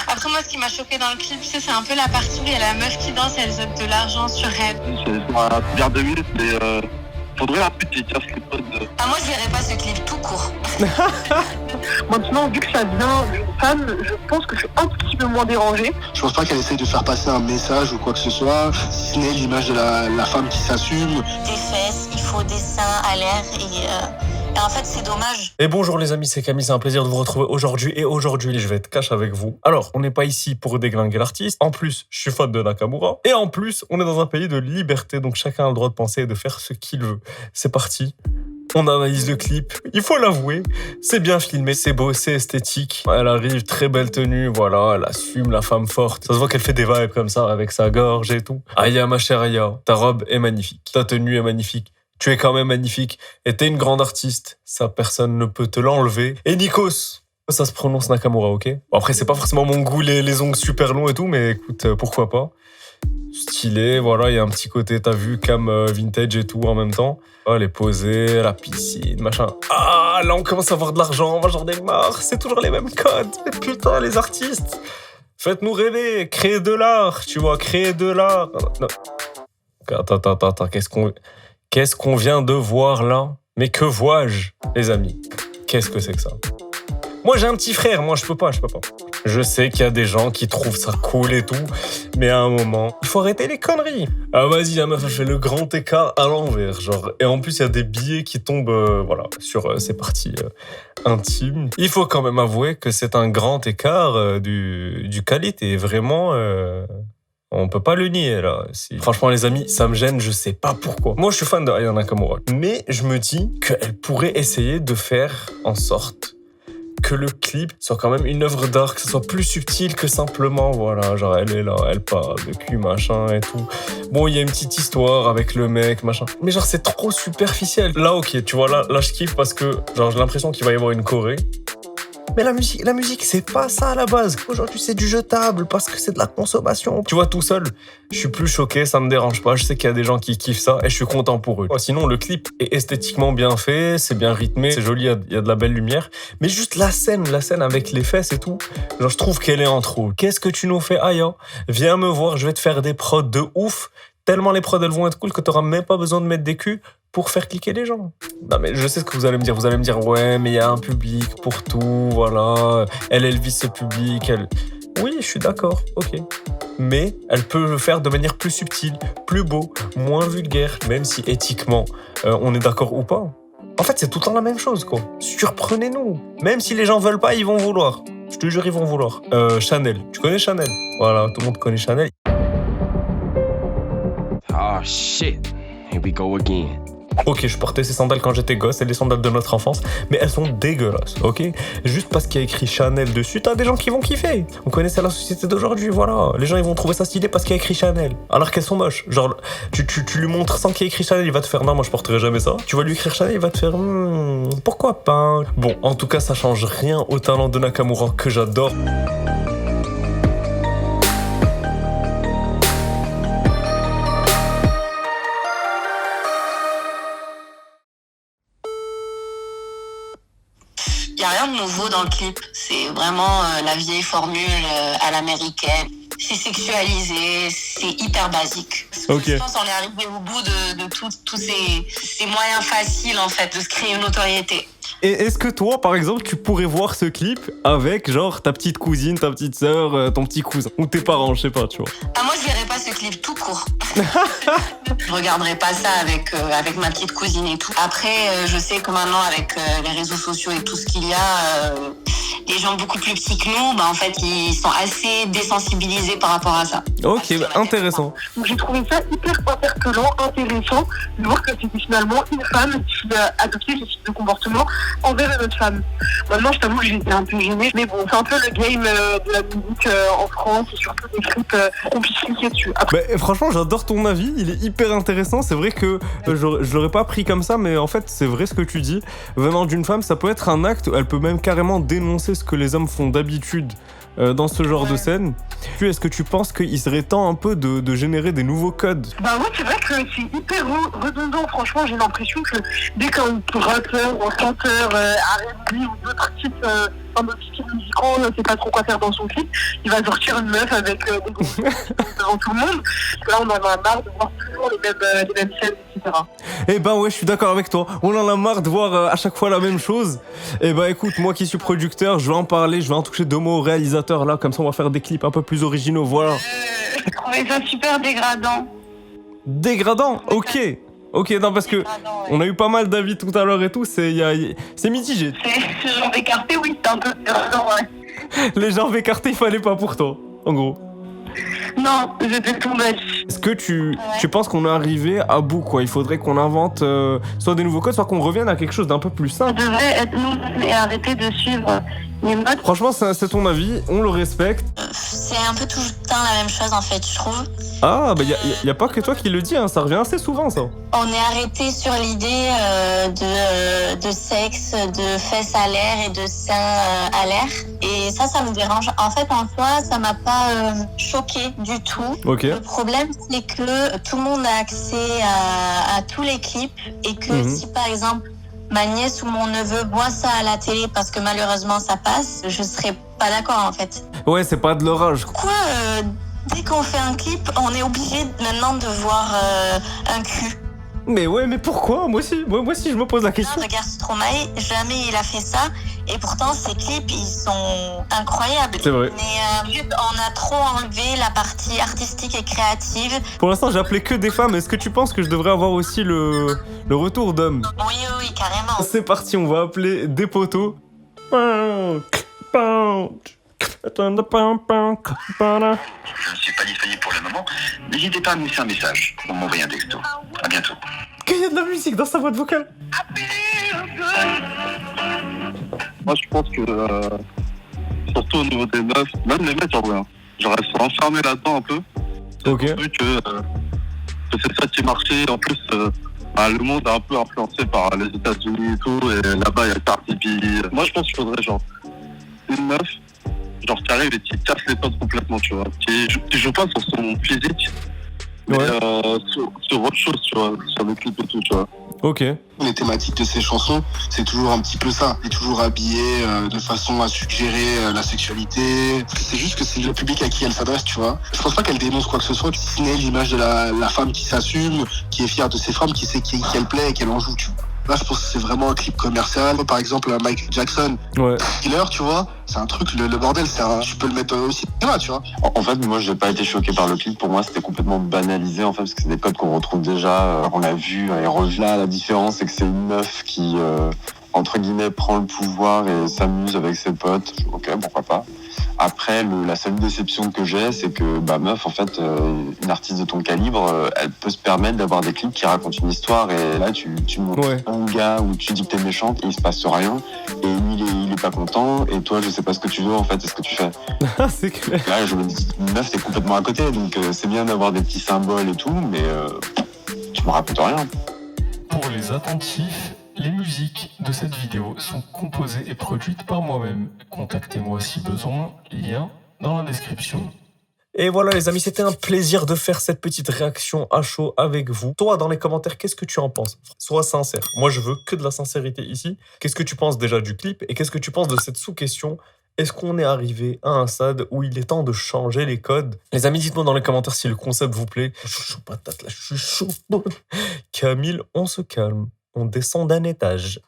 Après, moi, ce qui m'a choqué dans le clip, c'est un peu la partie où il y a la meuf qui danse et elle jette de l'argent sur elle. C'est ma première 2 minutes, mais faudrait la petite, ce clip de... Ah, moi, je verrais pas ce clip tout court. Maintenant, vu que ça vient d'une femme, je pense que je suis un petit peu moins dérangée. Je pense pas qu'elle essaye de faire passer un message ou quoi que ce soit, si ce n'est l'image de la femme qui s'assume. Des fesses, il faut des seins à l'air et en fait, c'est dommage. Et bonjour les amis, c'est Camille, c'est un plaisir de vous retrouver aujourd'hui. Et aujourd'hui, je vais être cash avec vous. Alors, on n'est pas ici pour déglinguer l'artiste. En plus, je suis fan de Nakamura. Et en plus, on est dans un pays de liberté, donc chacun a le droit de penser et de faire ce qu'il veut. C'est parti. On analyse le clip. Il faut l'avouer, c'est bien filmé, c'est beau, c'est esthétique. Elle arrive, très belle tenue, voilà, elle assume la femme forte. Ça se voit qu'elle fait des vibes comme ça, avec sa gorge et tout. Aya, ma chère Aya, ta robe est magnifique. Ta tenue est magnifique. Tu es quand même magnifique. Et t'es une grande artiste. Ça, personne ne peut te l'enlever. Et Nikos, ça se prononce Nakamura, ok? Bon, après, c'est pas forcément mon goût, les ongles super longs et tout, mais écoute, pourquoi pas? Stylé, voilà, il y a un petit côté, t'as vu, cam vintage et tout en même temps. Oh, elle est posée, la piscine, machin. Ah, là, on commence à avoir de l'argent, moi j'en ai marre, c'est toujours les mêmes codes. Mais putain, les artistes, faites-nous rêver, créez de l'art, tu vois, créez de l'art. Non. Attends, qu'est-ce qu'on vient de voir là? Mais que vois-je, les amis? Qu'est-ce que c'est que ça? Moi, j'ai un petit frère, moi, je peux pas. Je sais qu'il y a des gens qui trouvent ça cool et tout, mais à un moment, il faut arrêter les conneries. Ah, vas-y, la meuf, elle fait le grand écart à l'envers, genre. Et en plus, il y a des billets qui tombent, voilà, sur ses parties intimes. Il faut quand même avouer que c'est un grand écart du qualité, vraiment... On peut pas le nier, là. Franchement, les amis, ça me gêne, je sais pas pourquoi. Moi, je suis fan de Aya Nakamura. Mais je me dis qu'elle pourrait essayer de faire en sorte que le clip soit quand même une œuvre d'art, que ce soit plus subtil que simplement, voilà, genre, elle est là, elle parle de cul, machin, et tout. Bon, il y a une petite histoire avec le mec, machin. Mais genre, c'est trop superficiel. Là, ok, tu vois, là, je kiffe parce que, genre, j'ai l'impression qu'il va y avoir une choré. Mais la musique, c'est pas ça à la base. Aujourd'hui, c'est du jetable parce que c'est de la consommation. Tu vois, tout seul, je suis plus choqué, ça me dérange pas. Je sais qu'il y a des gens qui kiffent ça et je suis content pour eux. Sinon, le clip est esthétiquement bien fait, c'est bien rythmé, c'est joli, il y a de la belle lumière. Mais juste la scène avec les fesses et tout, genre, je trouve qu'elle est en trop. Qu'est-ce que tu nous fais, Aya? Viens me voir, je vais te faire des prods de ouf. Tellement les prods, elles vont être cool que t'auras même pas besoin de mettre des culs pour faire cliquer les gens. Non mais je sais ce que vous allez me dire. Vous allez me dire, ouais, mais il y a un public pour tout, voilà. Elle vise ce public, Oui, je suis d'accord, ok. Mais elle peut le faire de manière plus subtile, plus beau, moins vulgaire, même si éthiquement, on est d'accord ou pas. En fait, c'est tout le temps la même chose, quoi. Surprenez-nous. Même si les gens veulent pas, ils vont vouloir. Je te jure, ils vont vouloir. Chanel. Tu connais Chanel? Voilà, tout le monde connaît Chanel. Oh shit, here we go again. Ok, je portais ces sandales quand j'étais gosse, c'est les sandales de notre enfance, mais elles sont dégueulasses, ok? Juste parce qu'il y a écrit Chanel dessus, t'as des gens qui vont kiffer. On connaissait la société d'aujourd'hui, voilà. Les gens, ils vont trouver ça stylé parce qu'il y a écrit Chanel, alors qu'elles sont moches. Genre, tu lui montres sans qu'il y ait écrit Chanel, il va te faire non, moi je porterai jamais ça. Tu vas lui écrire Chanel, il va te faire pourquoi pas? Bon, en tout cas, ça change rien au talent de Nakamura que j'adore. Il n'y a rien de nouveau dans le clip. C'est vraiment la vieille formule à l'américaine. C'est sexualisé, c'est hyper basique. Ok. Je pense qu'on est arrivé au bout de tous ces moyens faciles, en fait, de se créer une notoriété. Et est-ce que toi, par exemple, tu pourrais voir ce clip avec, genre, ta petite cousine, ta petite sœur, ton petit cousin, ou tes parents, je sais pas, tu vois? Ah, moi, je verrais pas ce clip tout court. Je regarderais pas ça avec ma petite cousine et tout. Après, je sais que maintenant, avec les réseaux sociaux et tout ce qu'il y a, les gens beaucoup plus petits que nous, en fait, ils sont assez désensibilisés par rapport à ça. Ok, intéressant. Donc j'ai trouvé ça hyper interpellant, intéressant, de voir que c'était finalement une femme qui a adopté ce type de comportement envers une autre femme. Maintenant, je t'avoue que j'étais un peu gênée, mais bon, c'est un peu le game de la musique en France, et surtout des clips qu'on puisse cliquer dessus. Après... Bah, franchement, j'adore ton avis, il est hyper intéressant. C'est vrai que je l'aurais pas pris comme ça, mais en fait, c'est vrai ce que tu dis. Venant d'une femme, ça peut être un acte, elle peut même carrément dénoncer ce que les hommes font d'habitude dans ce genre de scène. Puis est-ce que tu penses qu'il serait temps un peu de générer des nouveaux codes? Bah oui, c'est vrai que c'est hyper redondant. Franchement, j'ai l'impression que dès qu'un rappeur ou un chanteur R&B ou d'autres types, d'autres styles musicaux ne sait pas trop quoi faire dans son clip, il va sortir une meuf avec des gros devant tout le monde. Parce que là, on en a marre de voir toujours les mêmes scènes, etc. Eh ben ouais, je suis d'accord avec toi. On en a marre de voir à chaque fois la même chose. Eh ben écoute, moi qui suis producteur, je vais en parler, je vais en toucher 2 mots au réalisateur là, comme ça on va faire des clips un peu plus originaux, voilà. Je trouvais ça super dégradant. Dégradant? Ok. Ok, non, parce que Dégradant, ouais. on a eu pas mal d'avis tout à l'heure et tout, c'est mitigé. C'est ce genre d'écarté, oui, c'est un peu dégradant, ouais. Les jambes écartées, il fallait pas pour toi, en gros. Non, j'étais tombée. Est-ce que tu penses qu'on est arrivé à bout, quoi? Il faudrait qu'on invente soit des nouveaux codes, soit qu'on revienne à quelque chose d'un peu plus On simple. devrait être nous et arrêter de suivre les modes. Franchement, c'est ton avis, on le respecte. C'est un peu tout le temps la même chose en fait, je trouve. Ah, bah y a pas que toi qui le dis, hein, ça revient assez souvent, ça. On est arrêté sur l'idée de sexe, de fesses à l'air et de seins à l'air. Et ça me dérange. En fait, en soi, ça m'a pas choqué du tout. Ok. Le problème, c'est que tout le monde a accès à tous les clips et que si, par exemple, ma nièce ou mon neveu voit ça à la télé parce que malheureusement ça passe, je serais pas d'accord en fait. Ouais, c'est pas de leur âge. Pourquoi dès qu'on fait un clip, on est obligé maintenant de voir un cul? Mais ouais, mais pourquoi? Moi aussi, je me pose la question. Regarde Stromae, jamais il a fait ça. Et pourtant, ses clips, ils sont incroyables. C'est vrai. Mais on a trop enlevé la partie artistique et créative. Pour l'instant, j'ai appelé que des femmes. Est-ce que tu penses que je devrais avoir aussi le retour d'hommes? Oui, carrément. C'est parti, on va appeler des poteaux. Je ne suis pas disponible pour le moment. N'hésitez pas à me laisser un message ou m'envoyer un texto. À bientôt. Qu'il y a de la musique dans sa boîte vocale. Moi, je pense que, surtout au niveau des meufs, même les mecs, genre, genre elles sont enfermées là-dedans un peu. Ok. Vu que c'est ça qui marchait. En plus, le monde est un peu influencé par les États-Unis et tout. Et là-bas, il y a Cardi B. Moi, je pense qu'il faudrait, genre, une meuf, genre, qui arrive et qui casse les potes complètement, tu vois. Qui joue pas sur son physique, mais sur autre chose, tu vois, sur le clip et tout, tu vois. Ok. Les thématiques de ces chansons, c'est toujours un petit peu ça. C'est toujours habillé de façon à suggérer la sexualité. C'est juste que c'est le public à qui elle s'adresse, tu vois. Je pense pas qu'elle dénonce quoi que ce soit, si ce n'est l'image de la femme qui s'assume, qui est fière de ses femmes, qui sait qu'elle plaît et qu'elle en joue, tu vois. Là, je pense que c'est vraiment un clip commercial. Par exemple, Michael Jackson, Ouais. Thriller, tu vois, c'est un truc, le bordel, tu peux le mettre aussi là, tu vois. En fait, moi, j'ai pas été choqué par le clip. Pour moi, c'était complètement banalisé, en fait, parce que c'est des codes qu'on retrouve déjà. On l'a vu et revu. Là, la différence, c'est que c'est une meuf qui, entre guillemets, prend le pouvoir et s'amuse avec ses potes. Ok, pourquoi pas. Après, la seule déception que j'ai, c'est que, meuf, en fait, une artiste de ton calibre, elle peut se permettre d'avoir des clips qui racontent une histoire. Et là, tu montres un gars où tu dis que t'es méchante et il se passe rien. Et lui, il est pas content. Et toi, je sais pas ce que tu veux, en fait, et ce que tu fais. C'est clair. Là, je me dis, meuf, t'es complètement à côté. Donc, c'est bien d'avoir des petits symboles et tout, mais tu me racontes rien. Pour les attentifs, les musiques de cette vidéo sont composées et produites par moi-même. Contactez-moi si besoin, lien dans la description. Et voilà les amis, c'était un plaisir de faire cette petite réaction à chaud avec vous. Toi, dans les commentaires, qu'est-ce que tu en penses? Sois sincère. Moi, je veux que de la sincérité ici. Qu'est-ce que tu penses déjà du clip? Et qu'est-ce que tu penses de cette sous-question? Est-ce qu'on est arrivé à un stade où il est temps de changer les codes? Les amis, dites-moi dans les commentaires si le concept vous plaît. Je suis chaud patate là, je suis chaud. Camille, on se calme. On descend d'un étage.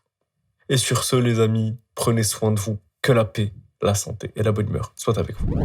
Et sur ce, les amis, prenez soin de vous. Que la paix, la santé et la bonne humeur soient avec vous.